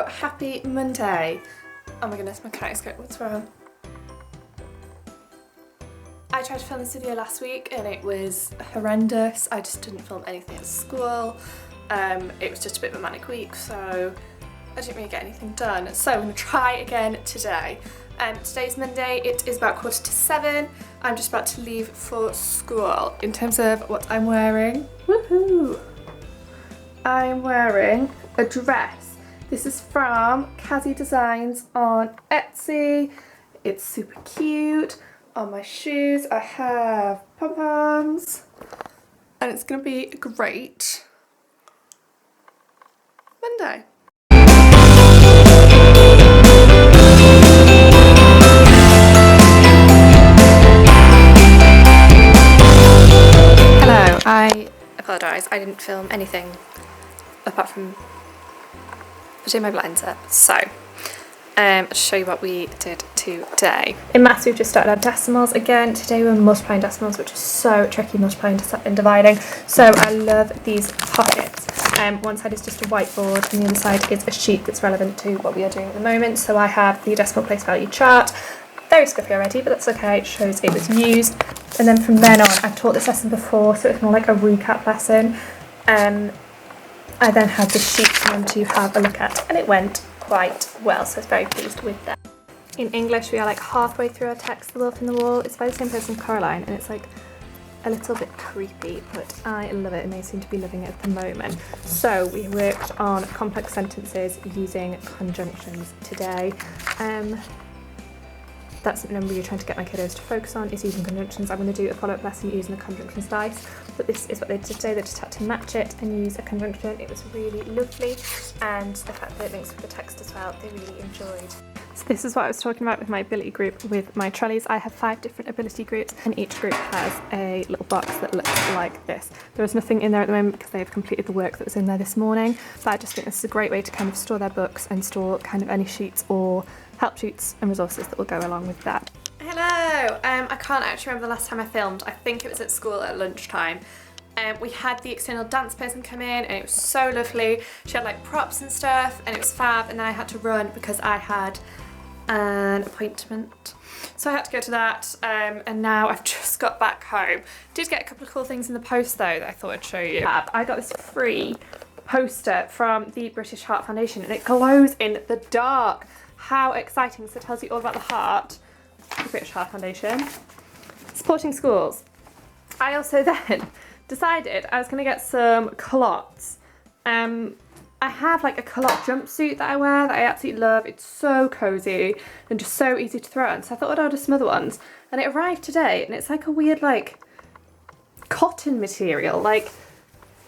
Happy Monday. Oh my goodness, my cat is going, what's wrong? I tried to film this video last week and it was horrendous. I just didn't film anything at school. It was just a bit of a manic week, so I didn't really get anything done. So I'm going to try again today. Today's Monday, it is about 7:15. I'm just about to leave for school. In terms of what I'm wearing, woohoo! I'm wearing a dress. This is from Kazzy Designs on Etsy. It's super cute. On my shoes I have pom-poms and it's going to be a great Monday. Hello, I apologise, I didn't film anything apart from putting my blinds up, so I'll show you what we did today. In maths we've just started our decimals again. Today we're multiplying decimals, which is so tricky, multiplying and dividing. So I love these pockets. One side is just a whiteboard and the other side is a sheet that's relevant to what we are doing at the moment. So I have the decimal place value chart. Very scribbly already, but that's okay, it shows it was used. And then from then on, I've taught this lesson before, so it's more like a recap lesson. I then had the sheet for them to have a look at and it went quite well, so I was very pleased with that. In English we are like halfway through our text, The Wolf in the Wall. It's by the same person, Caroline, and it's like a little bit creepy, but I love it and they seem to be loving it at the moment. So we worked on complex sentences using conjunctions today. That's something I'm really trying to get my kiddos to focus on, is using conjunctions. I'm going to do a follow-up lesson using the conjunction slice, but this is what they did today. They just had to match it and use a conjunction. It was really lovely, and the fact that it links with the text as well, they really enjoyed. So this is what I was talking about with my ability group with my trolleys. I have 5 different ability groups and each group has a little box that looks like this. There is nothing in there at the moment because they have completed the work that was in there this morning, but I just think this is a great way to kind of store their books and store kind of any sheets or help sheets and resources that will go along with that. Hello! I can't actually remember the last time I filmed. I think it was at school at lunchtime. We had the external dance person come in and it was so lovely. She had like props and stuff and it was fab, and then I had to run because I had an appointment. So I had to go to that, and now I've just got back home. Did get a couple of cool things in the post though that I thought I'd show you. I got this free poster from the British Heart Foundation and it glows in the dark. How exciting. So it tells you all about the heart, the British Heart Foundation, supporting schools. I also then decided I was going to get some culottes. I have like a culotte jumpsuit that I wear that I absolutely love. It's so cozy and just so easy to throw on. So I thought I'd order some other ones, and it arrived today and it's like a weird like cotton material. Like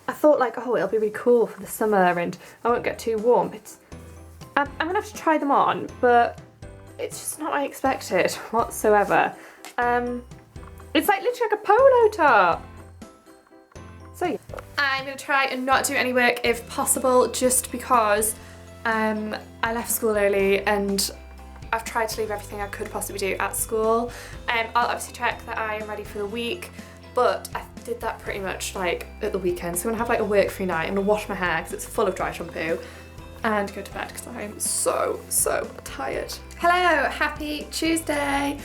I thought like, oh, it'll be really cool for the summer and I won't get too warm. I'm gonna have to try them on, but it's just not what I expected whatsoever. It's like literally like a polo top. So yeah. I'm gonna try and not do any work if possible, just because I left school early and I've tried to leave everything I could possibly do at school. I'll obviously check that I am ready for the week, but I did that pretty much like at the weekend. So I'm gonna have like a work-free night. I'm gonna wash my hair because it's full of dry shampoo and go to bed because I am so tired. Hello, happy Tuesday.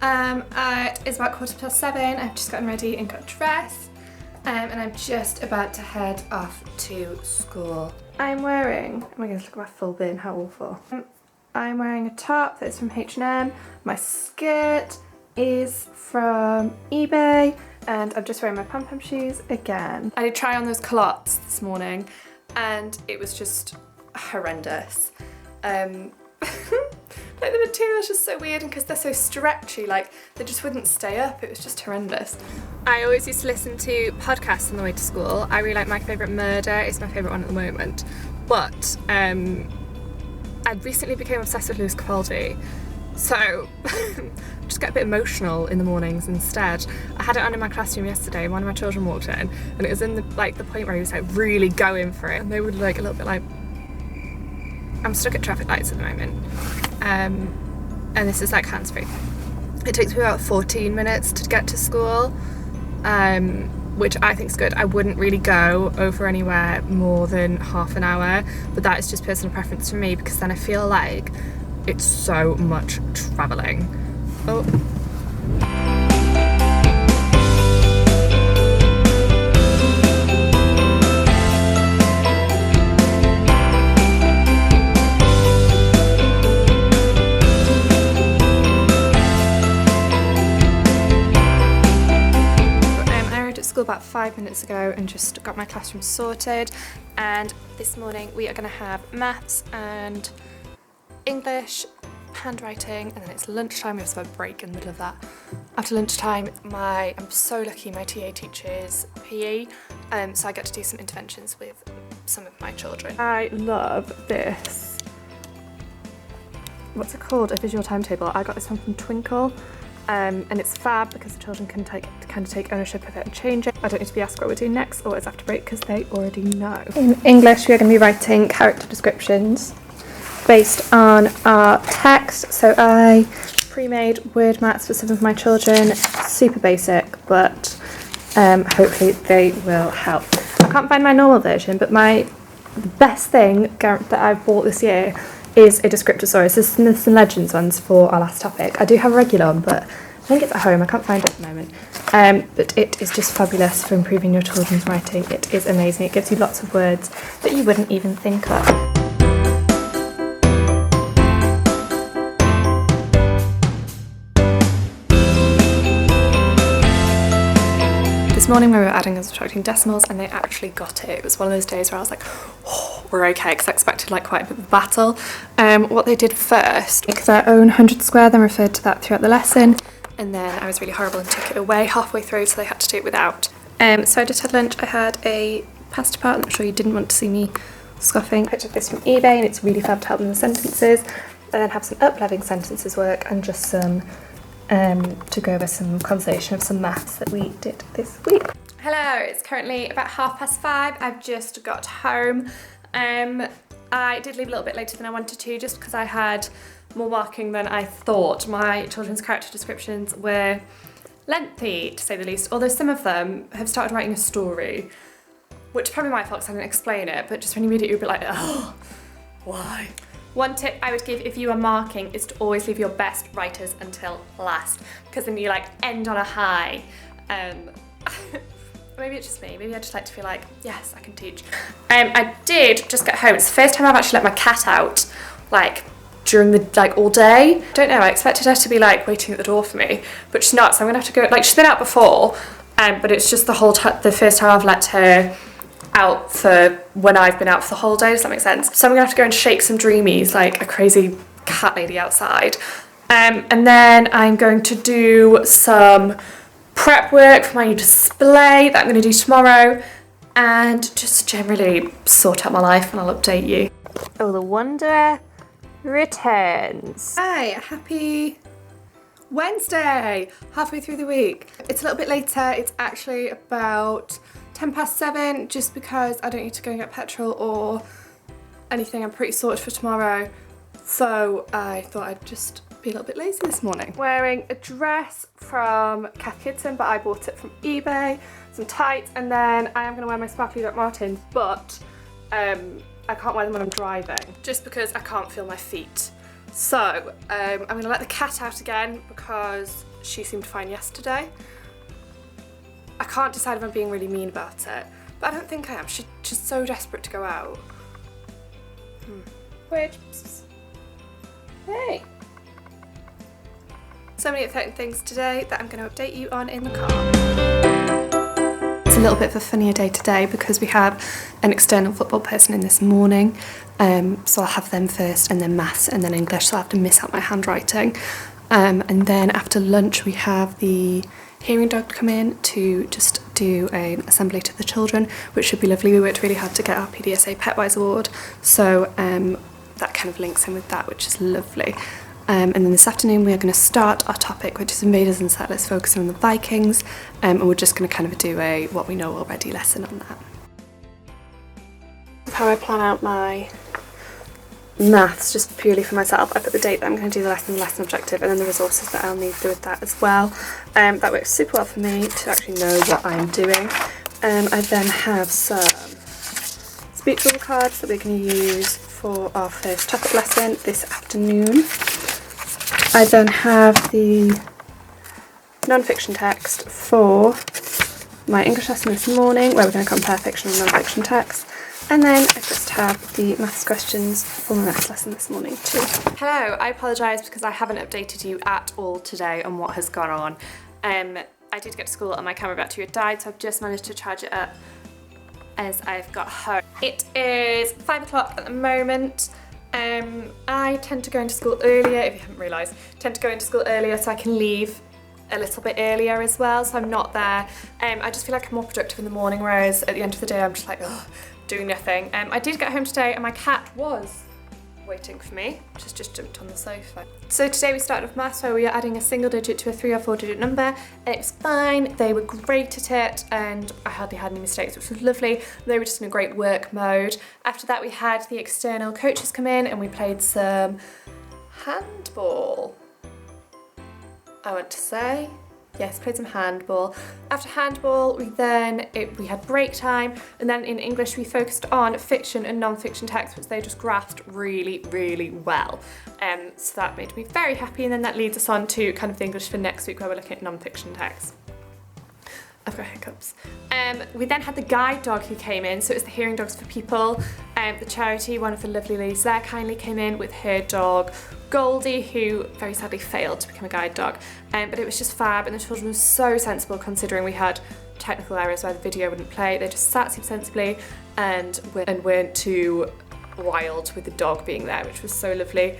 It is about 7:15. I've just gotten ready and got dressed. And I'm just about to head off to school. I'm wearing, oh my goodness, look at my full bin, how awful. I'm wearing a top that's from H&M. My skirt is from eBay, and I'm just wearing my pom-pom shoes again. I did try on those culottes this morning, and it was just horrendous. Like the material is just so weird, and because they're so stretchy, like they just wouldn't stay up. It was just horrendous. I always used to listen to podcasts on the way to school. I really like My Favourite Murder. It's my favourite one at the moment. But I recently became obsessed with Lewis Capaldi. So just get a bit emotional in the mornings instead. I had it on in my classroom yesterday. One of my children walked in and it was in the point where he was like really going for it. And they were like a little bit like, I'm stuck at traffic lights at the moment. And this is like hands-free. It takes me about 14 minutes to get to school, which I think is good. I wouldn't really go over anywhere more than half an hour, but that is just personal preference for me, because then I feel like it's so much travelling. Oh. School about 5 minutes ago and just got my classroom sorted, and this morning we are going to have maths and English, handwriting, and then it's lunchtime. We have a break in the middle of that. After lunchtime, I'm so lucky, my TA teaches PE, so I get to do some interventions with some of my children. I love this. What's it called? A visual timetable. I got this one from Twinkle. And it's fab because the children can kind of take ownership of it and change it. I don't need to be asked what we're doing next or it's after break because they already know. In English, we are going to be writing character descriptions based on our text. So I pre-made word maths for some of my children, super basic, but hopefully they will help. I can't find my normal version, but the best thing that I've bought this year is a descriptosaurus. This is the Myths and Legends ones for our last topic. I do have a regular one, but I think it's at home. I can't find it at the moment. But it is just fabulous for improving your children's writing. It is amazing. It gives you lots of words that you wouldn't even think of. This morning we were adding and subtracting decimals and they actually got it. It was one of those days where I was like, oh, we're okay, because I expected like quite a bit of a battle. What they did first, make their own 100 square, then referred to that throughout the lesson, and then I was really horrible and took it away halfway through, so they had to do it without. So I just had lunch. I had a pasta part. I'm sure you didn't want to see me scoffing. I took this from eBay and it's really fab to help them with sentences. I then have some up-leveling sentences work and just some to go over some conversation of some maths that we did this week. Hello, it's currently about 5:30. I've just got home. I did leave a little bit later than I wanted to just because I had more marking than I thought. My children's character descriptions were lengthy, to say the least, although some of them have started writing a story, which is probably my fault because I didn't explain it, but just when you read it you'll be like, oh, why? One tip I would give if you are marking is to always leave your best writers until last, because then you like end on a high. Maybe it's just me, maybe I just like to feel like, yes, I can teach. I did just get home. It's the first time I've actually let my cat out, like during the, like all day. Don't know, I expected her to be like waiting at the door for me, but she's not, so I'm gonna have to go, like she's been out before, but it's just the first time I've let her out for when I've been out for the whole day, does that make sense? So I'm gonna have to go and shake some dreamies like a crazy cat lady outside. And then I'm going to do some prep work for my new display that I'm going to do tomorrow, and just generally sort out my life, and I'll update you. Oh, the Wanderer returns. Hi, happy Wednesday, halfway through the week. It's a little bit later, it's actually about 7:10, just because I don't need to go and get petrol or anything. I'm pretty sorted for tomorrow, so I thought I'd just be a little bit lazy this morning. Wearing a dress from Kath Kidson, but I bought it from eBay, some tights, and then I am going to wear my sparkly Doc Martens, but I can't wear them when I'm driving, just because I can't feel my feet. So I'm going to let the cat out again because she seemed fine yesterday. I can't decide if I'm being really mean about it, but I don't think I am. She's so desperate to go out. Which, hey. So many exciting things today that I'm going to update you on in the car. It's a little bit of a funnier day today because we have an external football person in this morning, so I'll have them first and then maths and then English, so I'll have to miss out my handwriting. And then after lunch we have the hearing dog come in to just do an assembly to the children, which should be lovely. We worked really hard to get our PDSA Petwise award, so that kind of links in with that, which is lovely. And then this afternoon we are going to start our topic, which is Invaders and Settlers, focusing on the Vikings, and we're just going to kind of do a what we know already lesson on that. How I plan out my maths just purely for myself. I put the date that I'm going to do the lesson objective, and then the resources that I'll need with that as well. That works super well for me to actually know what I'm doing. I then have some speech bubble cards that we're going to use for our first topic lesson this afternoon. I then have the non-fiction text for my English lesson this morning, where we're going to compare fiction and non-fiction text. And then I just have the maths questions for my maths lesson this morning too. Hello, I apologise because I haven't updated you at all today on what has gone on. I did get to school and my camera battery had died, so I've just managed to charge it up as I've got home. It is 5 o'clock at the moment. I tend to go into school earlier, if you haven't realised, so I can leave a little bit earlier as well, so I'm not there. I just feel like I'm more productive in the morning, whereas at the end of the day I'm just like, ugh, doing nothing. I did get home today and my cat was waiting for me. She's just jumped on the sofa. So today we started with maths, where we are adding a single digit to a 3 or 4 digit number, and it was fine. They were great at it and I hardly had any mistakes, which was lovely. They were just in a great work mode. After that we had the external coaches come in and we played some handball, I want to say. Yes, played some handball. After handball, we had break time, and then in English we focused on fiction and non-fiction text, which they just grasped really, really well. So that made me very happy, and then that leads us on to kind of the English for next week, where we're looking at non-fiction text. I've got hiccups. We then had the guide dog who came in, so it was the Hearing Dogs for People. The charity, one of the lovely ladies there kindly came in with her dog Goldie, who very sadly failed to become a guide dog, but it was just fab, and the children were so sensible considering we had technical errors where the video wouldn't play. They just sat super sensibly and weren't too wild with the dog being there, which was so lovely.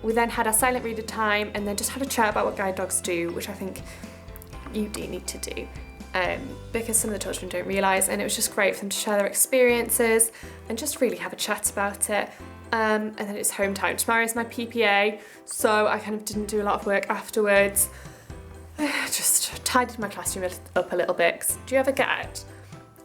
We then had our silent reader time and then just had a chat about what guide dogs do, which I think you do need to do. Because some of the children don't realise, and it was just great for them to share their experiences and just really have a chat about it. And then it's home time. Tomorrow is my PPA, so I kind of didn't do a lot of work afterwards. Just tidied my classroom up a little bit. Do you ever get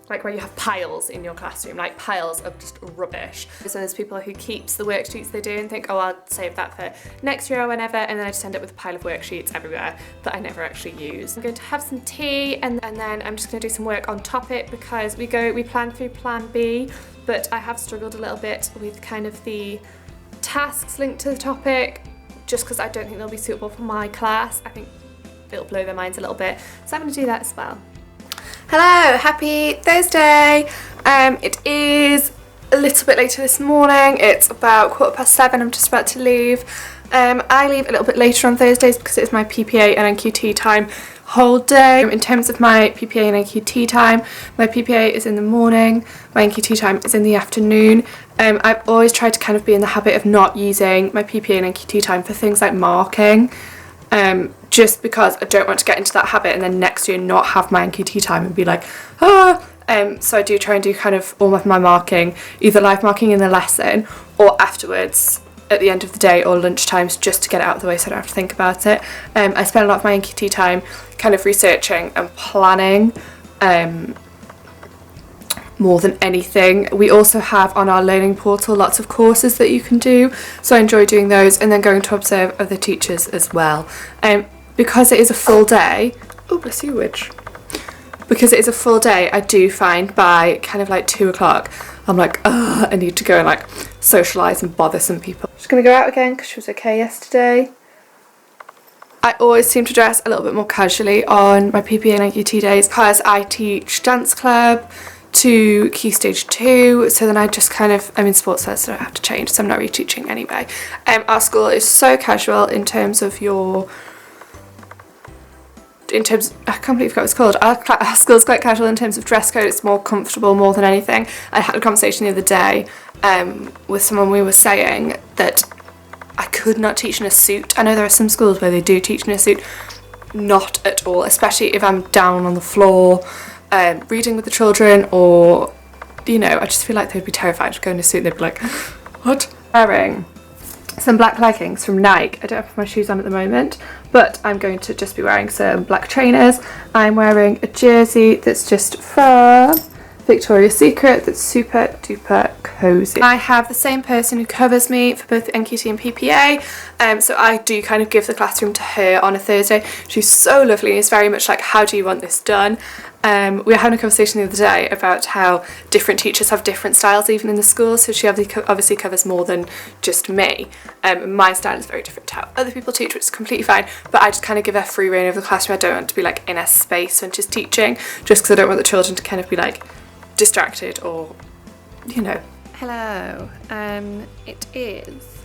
like where you have piles in your classroom, like piles of just rubbish? So there's people who keeps the worksheets they do and think, oh, I'll save that for next year or whenever, and then I just end up with a pile of worksheets everywhere that I never actually use. I'm going to have some tea, and then I'm just going to do some work on topic, because we plan through plan B, but I have struggled a little bit with kind of the tasks linked to the topic, just because I don't think they'll be suitable for my class. I think it'll blow their minds a little bit, so I'm going to do that as well. Hello, happy Thursday. It is a little bit later this morning. It's about 7:15. I'm just about to leave. I leave a little bit later on Thursdays because it's my PPA and NQT time whole day. In terms of my PPA and NQT time, my PPA is in the morning, my NQT time is in the afternoon. I've always tried to kind of be in the habit of not using my PPA and NQT time for things like marking. Just because I don't want to get into that habit and then next year not have my NQT time and be like, ah. So I do try and do kind of all of my marking, either live marking in the lesson or afterwards at the end of the day or lunch times, just to get it out of the way so I don't have to think about it. I spend a lot of my NQT time kind of researching and planning more than anything. We also have on our learning portal lots of courses that you can do, so I enjoy doing those, and then going to observe other teachers as well. Because it is a full day, oh bless you, witch. Because it is a full day, I do find by kind of like 2 o'clock, I'm like, I need to go and like socialise and bother some people. She's gonna go out again because she was okay yesterday. I always seem to dress a little bit more casually on my PPA and NQT days because I teach dance club to Key Stage 2, so then I just kind of, I'm in sports sets, so I don't have to change, so I'm not really teaching anyway. Our school is so casual in terms of I can't believe what it's called. Our school's quite casual in terms of dress code. It's more comfortable more than anything. I had a conversation the other day with someone. We were saying that I could not teach in a suit. I know there are some schools where they do teach in a suit. Not at all, especially if I'm down on the floor reading with the children, or, you know, I just feel like they'd be terrified to go in a suit. They'd be like, what? Wearing some black leggings from Nike. I don't have my shoes on at the moment, but I'm going to just be wearing some black trainers. I'm wearing a jersey that's just from Victoria's Secret that's super duper cozy. I have the same person who covers me for both the NQT and PPA, so I do kind of give the classroom to her on a Thursday. She's so lovely and it's very much like, how do you want this done? We were having a conversation the other day about how different teachers have different styles even in the school, so she obviously covers more than just me. My style is very different to how other people teach, which is completely fine, but I just kind of give her free reign over the classroom. I don't want to be like in a space when she's teaching, just because I don't want the children to kind of be like distracted or, you know. Hello, it is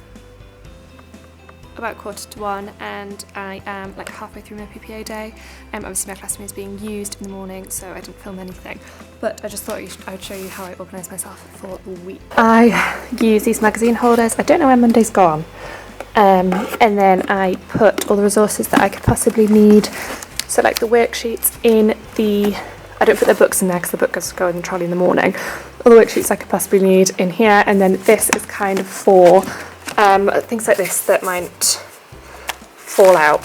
about 1:45 and I am like halfway through my PPA day. Obviously my classroom is being used in the morning, so I didn't film anything, but I just thought I would show you how I organise myself for the week. I use these magazine holders. I don't know where Monday's gone, and then I put all the resources that I could possibly need, so like the worksheets in the, I don't put the books in there because the books go in the trolley in the morning. All the worksheets I could possibly need in here, and then this is kind of for things like this that might fall out,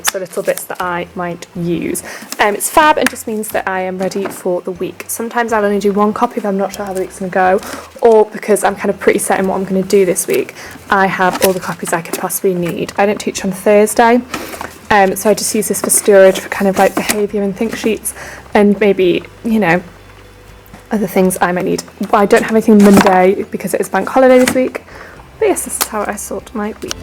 so little bits that I might use. It's fab and just means that I am ready for the week. Sometimes I'll only do one copy if I'm not sure how the week's going to go, or because I'm kind of pretty set in what I'm going to do this week, I have all the copies I could possibly need. I don't teach on Thursday, so I just use this for storage for kind of like behaviour and think sheets and maybe, you know, other things I might need. I don't have anything Monday because it is bank holiday this week. But yes, this is how I sort my week.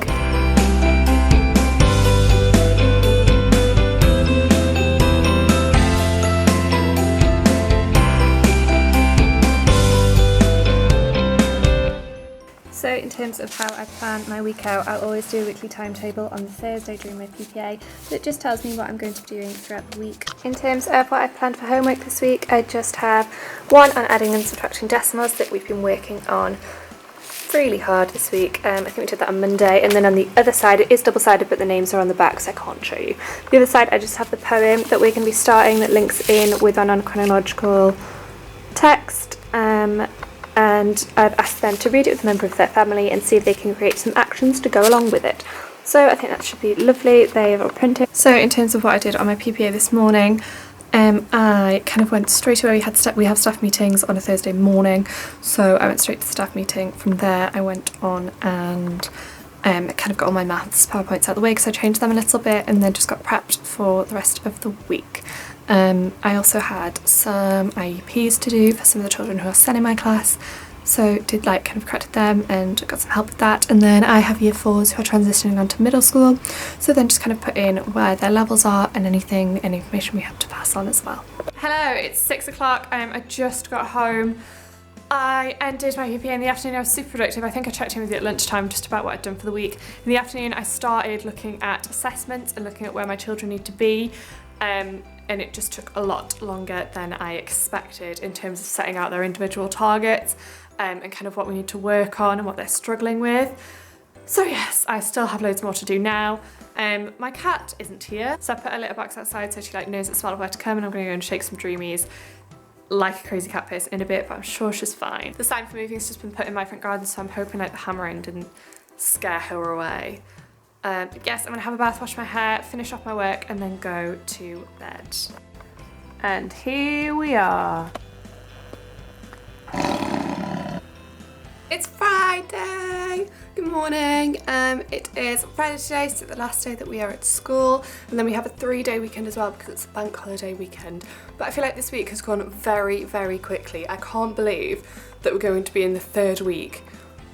So in terms of how I plan my week out, I'll always do a weekly timetable on the Thursday during my PPA that just tells me what I'm going to be doing throughout the week. In terms of what I've planned for homework this week, I just have one on adding and subtracting decimals that we've been working on really hard this week. I think we did that on Monday, and then on the other side it is double-sided but the names are on the back so I can't show you. The other side I just have the poem that we're going to be starting that links in with our non-chronological text, and I've asked them to read it with a member of their family and see if they can create some actions to go along with it. So I think that should be lovely. They are all printed. So in terms of what I did on my PPA this morning, I kind of went straight away. We have staff meetings on a Thursday morning, so I went straight to the staff meeting. From there I went on and kind of got all my maths PowerPoints out of the way because I changed them a little bit, and then just got prepped for the rest of the week. I also had some IEPs to do for some of the children who are still in my class, so did like kind of corrected them and got some help with that. And then I have year 4s who are transitioning on to middle school, so then just kind of put in where their levels are and any information we have to pass on as well. Hello, it's 6 o'clock. I just got home. I ended my PPA in the afternoon. I was super productive. I think I checked in with you at lunchtime just about what I'd done for the week. In the afternoon I started looking at assessments and looking at where my children need to be, and it just took a lot longer than I expected in terms of setting out their individual targets, and kind of what we need to work on and what they're struggling with. So yes, I still have loads more to do now. My cat isn't here, so I put a litter box outside so she like knows it's well where to come, and I'm going to go and shake some dreamies like a crazy cat person in a bit, but I'm sure she's fine. The sign for moving has just been put in my front garden, so I'm hoping like the hammering didn't scare her away. But yes, I'm gonna have a bath, wash my hair, finish off my work, and then go to bed. And here we are. It's Friday! Good morning. It is Friday today, so the last day that we are at school, and then we have a 3-day weekend as well because it's a bank holiday weekend. But I feel like this week has gone very, very quickly. I can't believe that we're going to be in the 3rd week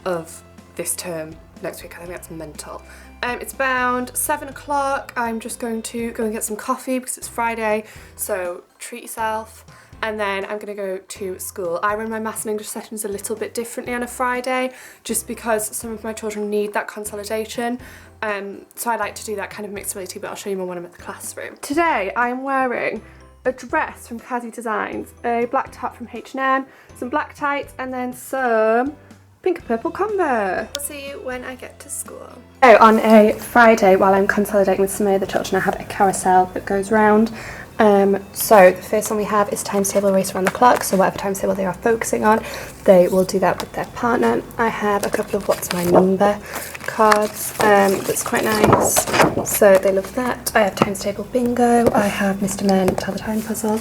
of this term next week. I think that's mental. It's about 7 o'clock. I'm just going to go and get some coffee because it's Friday, so treat yourself. And then I'm going to go to school. I run my maths and English sessions a little bit differently on a Friday just because some of my children need that consolidation. So I like to do that kind of mixed ability, but I'll show you more when I'm at the classroom. Today I'm wearing a dress from Kazzy Designs, a black top from H&M, some black tights, and then some pink and purple Converse. I'll see you when I get to school. So on a Friday, while I'm consolidating with some of the children, I have a carousel that goes round. So the first one we have is times table race around the clock, so whatever times table they are focusing on, they will do that with their partner. I have a couple of what's my number cards, that's quite nice, so they love that. I have times table bingo, I have Mr. Men tell the time puzzle,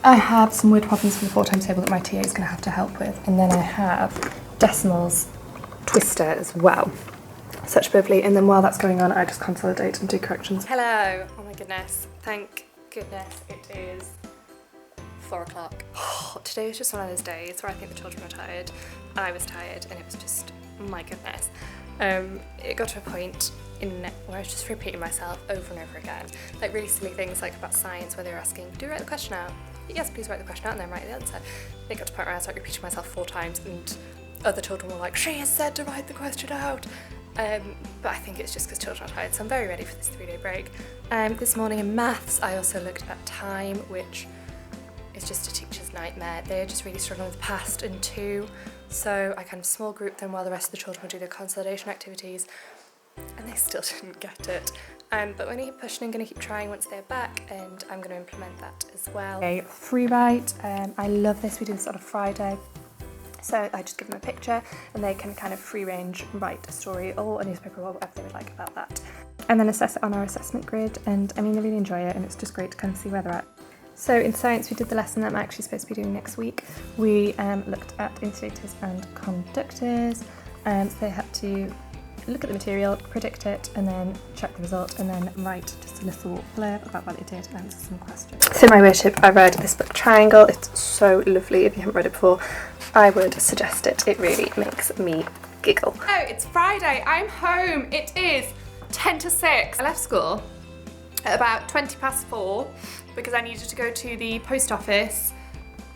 I have some word problems for the 4 times table that my TA is going to have to help with, and then I have decimals twister as well. Such lovely. And then while that's going on, I just consolidate and do corrections. Hello. Oh my goodness. Thank goodness it is 4 o'clock. Oh, today was just one of those days where I think the children were tired, I was tired, and it was just, my goodness. It got to a point where I was just repeating myself over and over again. Like really silly things like about science where they were asking, do you write the question out? Yes, please write the question out, and then write the answer. It got to a point where I started repeating myself 4 times and other children were like, she has said to write the question out. But I think it's just because children are tired, so I'm very ready for this 3-day break. This morning in maths I also looked at time, which is just a teacher's nightmare. They're just really struggling with past and 2, so I kind of small grouped them while the rest of the children would do their consolidation activities, and they still didn't get it. But we're going to keep pushing and going to keep trying once they're back, and I'm going to implement that as well. Okay, free write. I love this. We do this on a Friday. So I just give them a picture and they can kind of free range write a story or a newspaper or whatever they would like about that. And then assess it on our assessment grid, and I mean, I really enjoy it, and it's just great to kind of see where they're at. So in science we did the lesson that I'm actually supposed to be doing next week. We looked at insulators and conductors, so they had to look at the material, predict it, and then check the result, and then write just a little blurb about what they did and answer some questions. So my worship, I read this book Triangle. It's so lovely. If you haven't read it before, I would suggest it. It really makes me giggle. Oh, it's Friday. I'm home. It is 10 to 6. I left school at about 20 past 4 because I needed to go to the post office.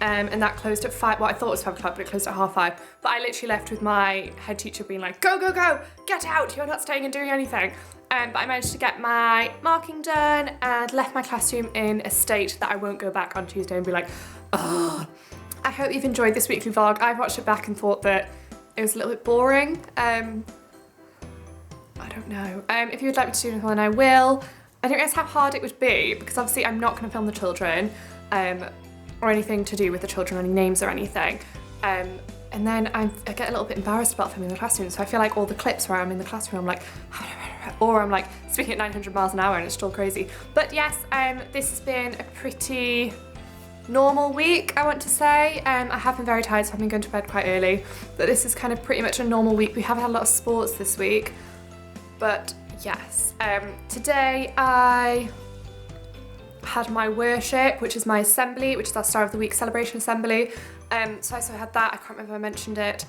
And that closed at 5, well I thought it was 5 o'clock, but it closed at 5:30. But I literally left with my head teacher being like, go, go, go, get out, you're not staying and doing anything. But I managed to get my marking done and left my classroom in a state that I won't go back on Tuesday and be like, oh. I hope you've enjoyed this weekly vlog. I've watched it back and thought that it was a little bit boring. I don't know. If you would like me to do anything, then I will. I don't realize how hard it would be because obviously I'm not going to film the children. Or anything to do with the children, any names or anything. And then I get a little bit embarrassed about filming the classroom, so I feel like all the clips where I'm in the classroom, I'm like, or I'm like speaking at 900 miles an hour and it's still crazy. But yes, this has been a pretty normal week, I want to say. I have been very tired, so I've been going to bed quite early, but this is kind of pretty much a normal week. We haven't had a lot of sports this week, but yes. Today I had my worship, which is my assembly, which is our Star of the Week celebration assembly. So I also had that, I can't remember if I mentioned it.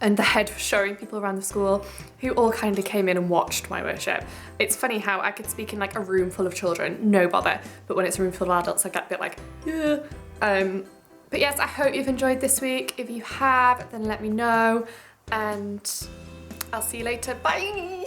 And the head was showing people around the school who all kind of came in and watched my worship. It's funny how I could speak in like a room full of children, no bother, but when it's a room full of adults I get a bit like, yeah. But yes, I hope you've enjoyed this week. If you have, then let me know, and I'll see you later, bye!